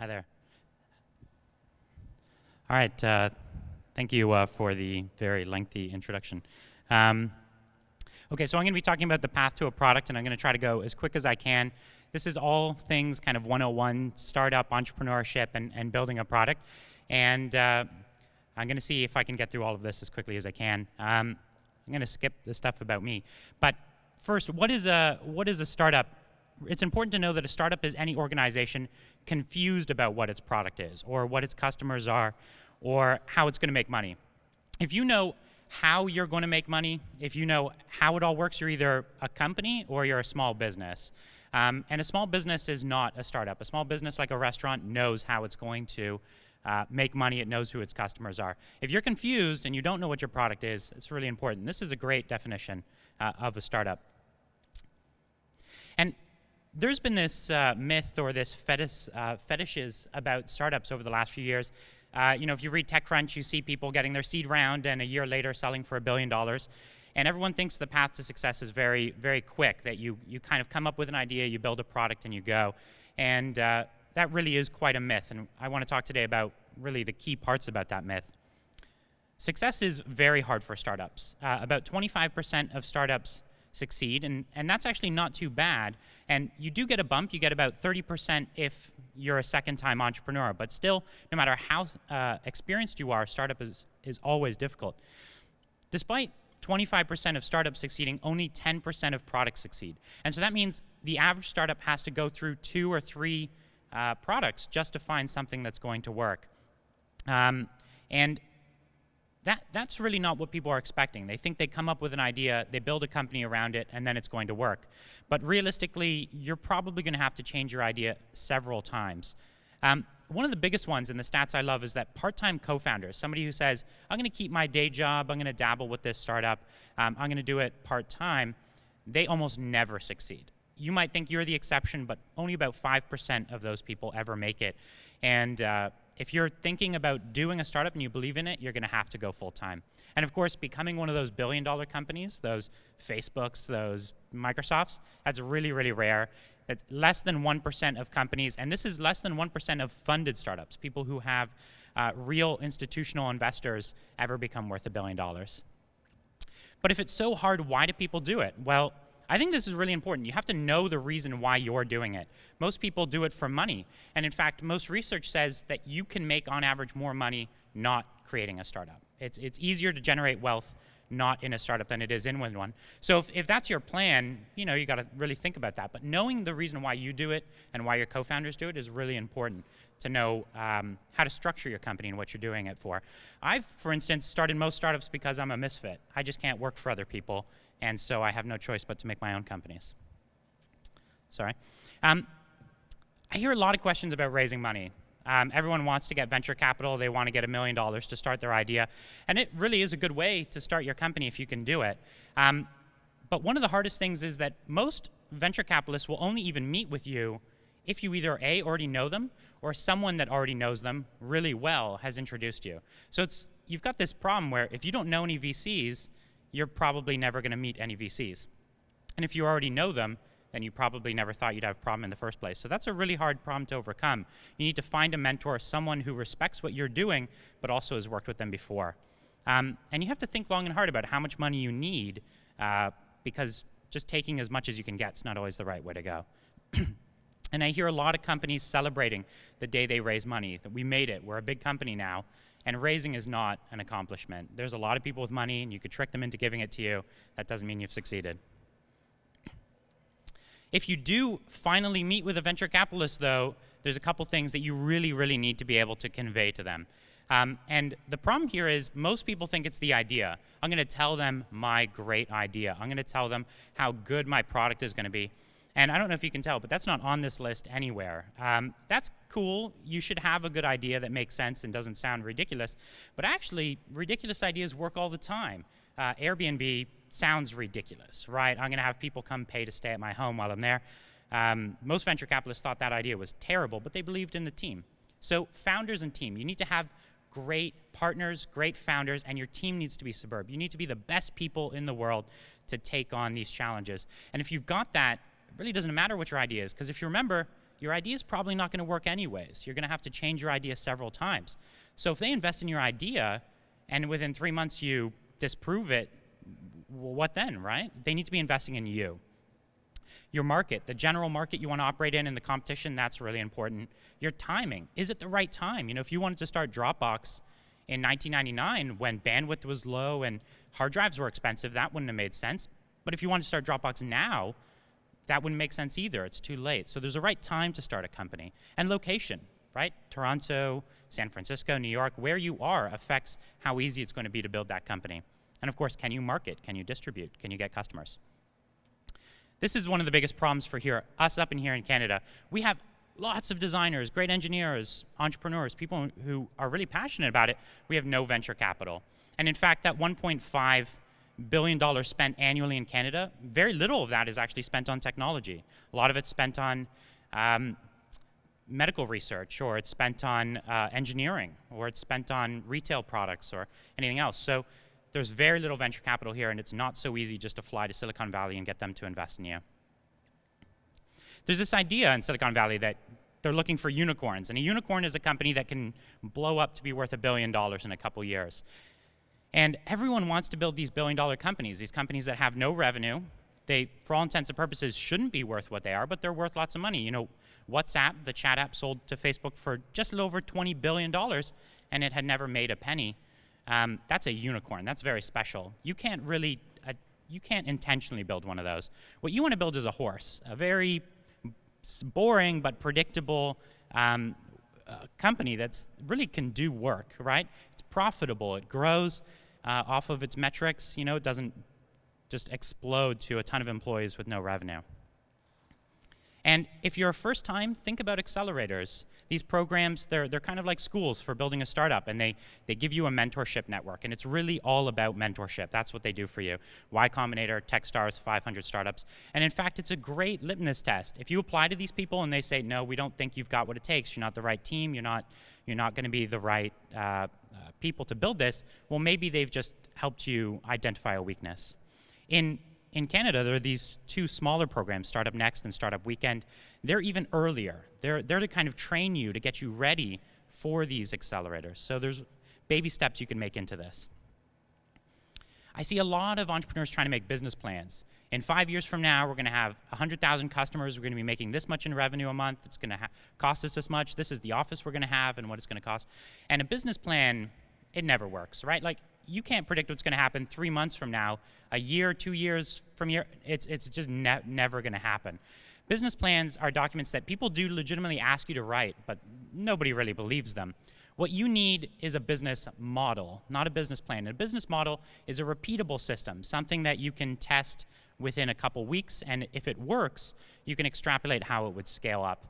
Hi there. All right, thank you for the very lengthy introduction. Okay, so I'm going to be talking about the path to a product, and I'm going to try to go as quick as I can. This is all things kind of 101, startup, entrepreneurship, and building a product. And I'm going to see if I can get through all of this as quickly as I can. I'm going to skip the stuff about me. But first, what is a startup? It's important to know that a startup is any organization confused about what its product is, or what its customers are, or how it's going to make money. If you know how you're going to make money, if you know how it all works, you're either a company or you're a small business. And a small business is not a startup. A small business, like a restaurant, knows how it's going to make money. It knows who its customers are. If you're confused and you don't know what your product is, it's really important. This is a great definition of a startup. And there's been this myth or this fetishes about startups over the last few years. If you read TechCrunch, you see people getting their seed round and a year later selling for $1 billion. And everyone thinks the path to success is very, very quick, that you kind of come up with an idea, you build a product, and you go. And that really is quite a myth. And I want to talk today about really the key parts about that myth. Success is very hard for startups. About 25% of startups succeed, and that's actually not too bad. And you do get a bump. You get about 30% if you're a second-time entrepreneur. But still, no matter how experienced you are, startup is always difficult. Despite 25% of startups succeeding, only 10% of products succeed. And so that means the average startup has to go through 2 or 3 products just to find something that's going to work. And that's really not what people are expecting. They think they come up with an idea, they build a company around it, and then it's going to work. But realistically, you're probably going to have to change your idea several times. One of the biggest ones, and the stats I love, is that part-time co-founders, somebody who says, I'm going to keep my day job, I'm going to dabble with this startup, I'm going to do it part-time, they almost never succeed. You might think you're the exception, but only about 5% of those people ever make it. And if you're thinking about doing a startup and you believe in it, you're going to have to go full-time. And of course, becoming one of those billion-dollar companies, those Facebooks, those Microsofts, that's really, really rare. That's less than 1% of companies, and this is less than 1% of funded startups, people who have real institutional investors ever become worth $1 billion. But if it's so hard, why do people do it? Well, I think this is really important. You have to know the reason why you're doing it. Most people do it for money. And in fact, most research says that you can make, on average, more money not creating a startup. It's easier to generate wealth not in a startup than it is in one. So if that's your plan, you got to really think about that. But knowing the reason why you do it and why your co-founders do it is really important to know how to structure your company and what you're doing it for. I've, for instance, started most startups because I'm a misfit. I just can't work for other people. And so I have no choice but to make my own companies. Sorry. I hear a lot of questions about raising money. Everyone wants to get venture capital. They want to get $1 million to start their idea. And it really is a good way to start your company if you can do it. But one of the hardest things is that most venture capitalists will only even meet with you if you either A, already know them, or someone that already knows them really well has introduced you. So you've got this problem where if you don't know any VCs, you're probably never going to meet any VCs. And if you already know them, then you probably never thought you'd have a problem in the first place. So that's a really hard problem to overcome. You need to find a mentor, someone who respects what you're doing, but also has worked with them before. And you have to think long and hard about how much money you need, because just taking as much as you can get is not always the right way to go. And I hear a lot of companies celebrating the day they raise money, that we made it, we're a big company now. And raising is not an accomplishment. There's a lot of people with money, and you could trick them into giving it to you. That doesn't mean you've succeeded. If you do finally meet with a venture capitalist, though, there's a couple things that you really, really need to be able to convey to them. And the problem here is most people think it's the idea. I'm going to tell them my great idea. I'm going to tell them how good my product is going to be. And I don't know if you can tell, but that's not on this list anywhere. That's cool. You should have a good idea that makes sense and doesn't sound ridiculous. But actually, ridiculous ideas work all the time. Airbnb sounds ridiculous, right? I'm going to have people come pay to stay at my home while I'm there. Most venture capitalists thought that idea was terrible, but they believed in the team. So founders and team, you need to have great partners, great founders, and your team needs to be superb. You need to be the best people in the world to take on these challenges. And if you've got that, it really doesn't matter what your idea is, because if you remember, your idea is probably not going to work anyways. You're going to have to change your idea several times. So if they invest in your idea and within 3 months you disprove it, what then, right? They need to be investing in you. Your market, the general market you want to operate in and the competition, that's really important. Your timing, is it the right time? You know, if you wanted to start Dropbox in 1999 when bandwidth was low and hard drives were expensive, that wouldn't have made sense. But if you wanted to start Dropbox now, that wouldn't make sense either. It's too late. So there's a right time to start a company. And location, right? Toronto, San Francisco, New York, where you are affects how easy it's going to be to build that company. And of course, can you market? Can you distribute? Can you get customers? This is one of the biggest problems for us up in here in Canada. We have lots of designers, great engineers, entrepreneurs, people who are really passionate about it. We have no venture capital. And in fact, that $1.5 billion spent annually in Canada, very little of that is actually spent on technology. A lot of it's spent on medical research, or it's spent on engineering, or it's spent on retail products or anything else. So there's very little venture capital here, and it's not so easy just to fly to Silicon Valley and get them to invest in you. There's this idea in Silicon Valley that they're looking for unicorns, and a unicorn is a company that can blow up to be worth $1 billion in a couple years. And everyone wants to build these billion-dollar companies, these companies that have no revenue. They, for all intents and purposes, shouldn't be worth what they are, but they're worth lots of money. You know, WhatsApp, the chat app, sold to Facebook for just a little over $20 billion, and it had never made a penny. That's a unicorn. That's very special. You can't really, you can't intentionally build one of those. What you want to build is a horse, a very boring but predictable company that's really can do work, right? It's profitable. It grows off of its metrics. You know, it doesn't just explode to a ton of employees with no revenue. And if you're a first time, think about accelerators. These programs, they're kind of like schools for building a startup, and they give you a mentorship network, and it's really all about mentorship. That's what they do for you. Y Combinator, Techstars, 500 startups. And in fact, it's a great litmus test. If you apply to these people and they say, no, we don't think you've got what it takes, you're not the right team, you're not going to be the right people to build this, well, maybe they've just helped you identify a weakness. In Canada, there are these two smaller programs, Startup Next and Startup Weekend. They're even earlier. They're to kind of train you to get you ready for these accelerators. So there's baby steps you can make into this. I see a lot of entrepreneurs trying to make business plans. In 5 years from now, we're going to have 100,000 customers. We're going to be making this much in revenue a month. It's going to cost us this much. This is the office we're going to have and what it's going to cost. And a business plan, it never works, right? Like, you can't predict what's going to happen 3 months from now, a year, 2 years from here. It's just never going to happen. Business plans are documents that people do legitimately ask you to write, but nobody really believes them. What you need is a business model, not a business plan. And a business model is a repeatable system, something that you can test within a couple weeks, and if it works, you can extrapolate how it would scale up.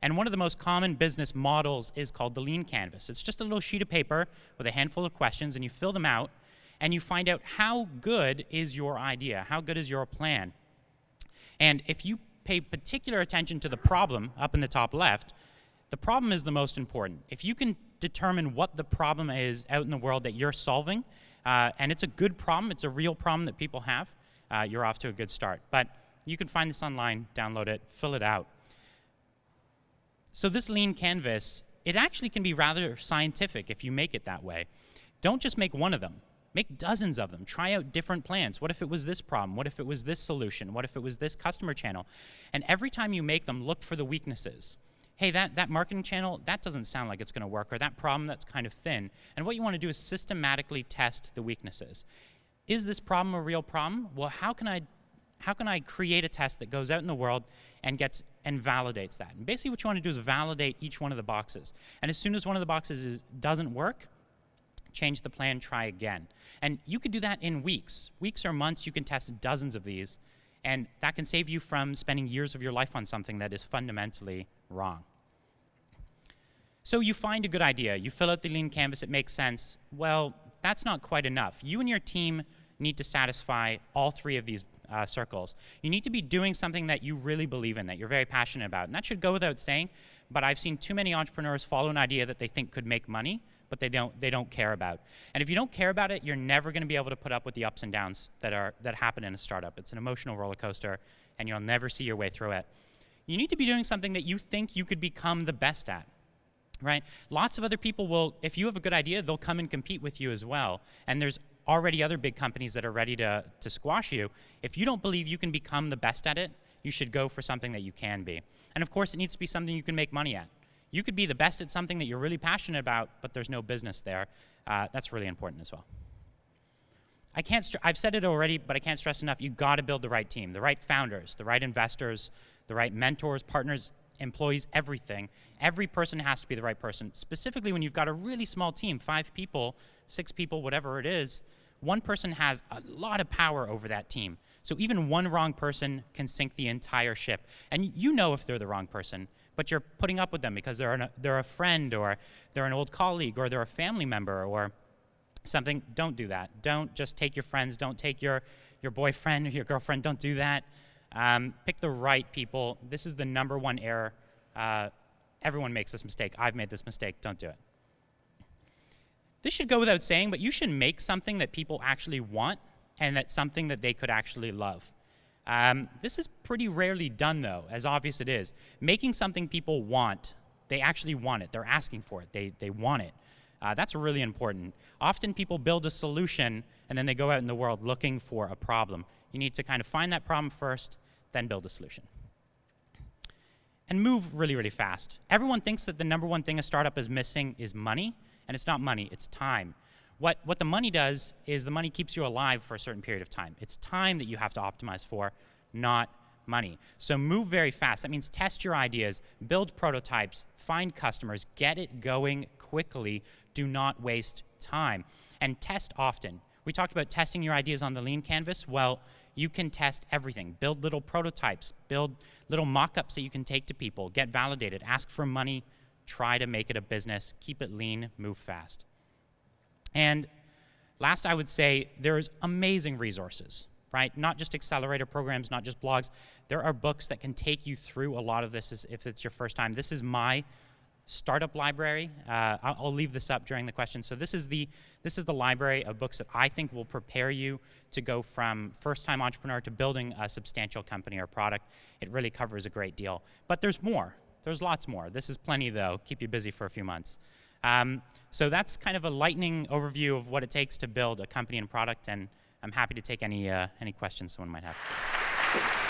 And one of the most common business models is called the lean canvas. It's just a little sheet of paper with a handful of questions, and you fill them out, and you find out how good is your idea, how good is your plan. And if you pay particular attention to the problem up in the top left, the problem is the most important. If you can determine what the problem is out in the world that you're solving, and it's a good problem, it's a real problem that people have, you're off to a good start. But you can find this online, download it, fill it out. So this lean canvas, it actually can be rather scientific if you make it that way. Don't just make one of them. Make dozens of them. Try out different plans. What if it was this problem? What if it was this solution? What if it was this customer channel? And every time you make them, look for the weaknesses. Hey, that marketing channel, that doesn't sound like it's going to work, or that problem, that's kind of thin. And what you want to do is systematically test the weaknesses. Is this problem a real problem? Well, how can I create a test that goes out in the world and validates that? And basically what you want to do is validate each one of the boxes. And as soon as one of the boxes doesn't work, change the plan, try again. And you could do that in weeks. Weeks or months, you can test dozens of these, and that can save you from spending years of your life on something that is fundamentally wrong. So you find a good idea. You fill out the lean canvas. It makes sense. Well, that's not quite enough. You and your team need to satisfy all three of these circles. You need to be doing something that you really believe in, that you're very passionate about. And that should go without saying, but I've seen too many entrepreneurs follow an idea that they think could make money, but they don't care about. And if you don't care about it, you're never going to be able to put up with the ups and downs that happen in a startup. It's an emotional roller coaster, and you'll never see your way through it. you need to be doing something that you think you could become the best at. Right? Lots of other people will, if you have a good idea, they'll come and compete with you as well. And there's already other big companies that are ready to squash you. If you don't believe you can become the best at it, you should go for something that you can be. And of course, it needs to be something you can make money at. You could be the best at something that you're really passionate about, but there's no business there. That's really important as well. I've said it already, but I can't stress enough, you've got to build the right team, the right founders, the right investors, the right mentors, partners, employees, everything. Every person has to be the right person. Specifically when you've got a really small team, 5 people, 6 people, whatever it is, one person has a lot of power over that team. So even one wrong person can sink the entire ship. And you know if they're the wrong person, but you're putting up with them because they're a friend, or they're an old colleague, or they're a family member, or something. Don't do that. Don't just take your friends. Don't take your boyfriend or your girlfriend. Don't do that. Pick the right people. This is the #1 error. Everyone makes this mistake. I've made this mistake. Don't do it. This should go without saying, but you should make something that people actually want, and that's something that they could actually love. This is pretty rarely done, though, as obvious it is. Making something people want, they actually want it. They're asking for it. They want it. That's really important. Often people build a solution, and then they go out in the world looking for a problem. You need to kind of find that problem first, then build a solution. And move really, really fast. Everyone thinks that the #1 thing a startup is missing is money, and it's not money, it's time. What the money does is the money keeps you alive for a certain period of time. It's time that you have to optimize for, not money. So move very fast. That means test your ideas, build prototypes, find customers, get it going quickly. Do not waste time. And test often. We talked about testing your ideas on the lean canvas. Well, you can test everything. Build little prototypes, build little mock-ups that you can take to people, get validated, ask for money, try to make it a business, keep it lean, move fast. And last, I would say there's amazing resources, right? Not just accelerator programs, not just blogs. There are books that can take you through a lot of this if it's your first time. This is my startup library. I'll leave this up during the questions. So this is the library of books that I think will prepare you to go from first-time entrepreneur to building a substantial company or product. It really covers a great deal. But there's more. There's lots more. This is plenty, though. Keep you busy for a few months. So that's kind of a lightning overview of what it takes to build a company and product, and I'm happy to take any questions someone might have.